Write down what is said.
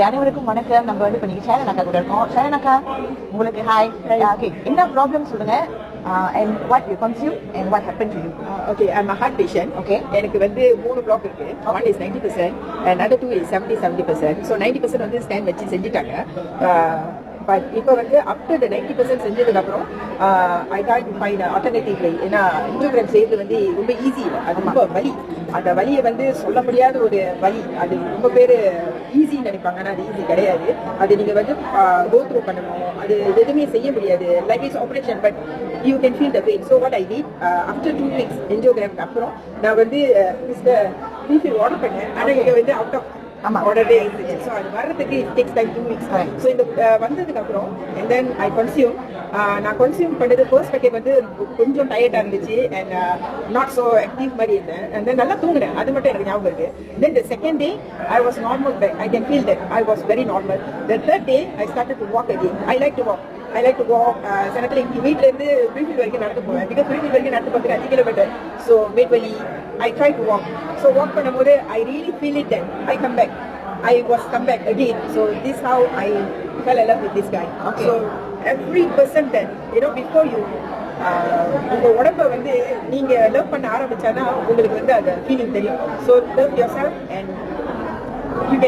அனைவருக்கும் வணக்கம். நம்ம வந்து இப்போ ஷேரன் அக்கா கூட இருக்கோம். ஷேரன் அக்கா, உங்களுக்கு ஹாய். ஓகே, என்ன ப்ராப்ளம் சொல்லுங்க, and what you consume and what happened to you? Okay, I'm a heart patient. Okay. எனக்கு வந்து 3 block இருக்கு. One is 90%, another 2 is 70%. So 90% வந்து ஸ்கேன் வச்சு செஞ்சுட்டாங்க. பட் இப்போ வந்து after the 90% செஞ்சதுக்கு அப்புறம் I can't find an alternative way. ஏன்னா இன்ஜியோகிராம் செய்யறது வந்து ரொம்ப ஈஸி இல்லை, அது ரொம்ப வலி. அந்த வலியை வந்து சொல்ல முடியாத ஒரு வலி. அது ரொம்ப பேர் ஈஸின்னு நினைப்பாங்க, ஆனால் அது ஈஸி கிடையாது. அது நீங்கள் வந்து கோ த்ரூ பண்ணணும், அது எதுவுமே செய்ய முடியாது. Like is operation, but you can feel the pain. So what I did, after 2 weeks என்ஜியோகிராம்க்கு அப்புறம் நான் வந்து மிஸ்டர் ரீஃபில் ஆர்டர் பண்ணேன். ஆனால் இங்கே வந்து அவுட் ஆஃப் உடனே இருந்துச்சு. ஸோ அது வர்றதுக்கு it takes time 2 weeks. So இந்த வந்ததுக்கு அப்புறம் and then I consume. நான் கன்சியூம் பண்ணது ஃபர்ஸ்ட் பேக்கெட் வந்து கொஞ்சம் டயர்டாக இருந்துச்சு அண்ட் நாட் ஸோ ஆக்டிவ் மாதிரி இருந்தேன். அண்ட் தென் நல்லா தூங்குறேன், அது மட்டும் எனக்கு ஞாபகம் இருக்கு. Then the second day I was normal. I can feel that I was very normal. The third day I started to walk again. I like to walk. சில நேரத்தில் இங்கே வீட்டிலேருந்து ப்ரீஃபில் வரைக்கும் நடந்து போவேன். பிகாஸ் ப்ரீஃபில் வரைக்கும் நடந்து போகிறதுக்கு 5 கிலோமீட்டர். ஸோ மேட்வலி I try to walk. So walk பண்ணும்போது I really feel it. Then I come back. I was come back again. So this how I fell in love with this guy. Okay. So every person that before you உங்க உடம்ப வந்து நீங்க love பண்ண ஆரம்பிச்சானா உங்களுக்கு வந்து அந்த feeling தெரியும். So love yourself and you can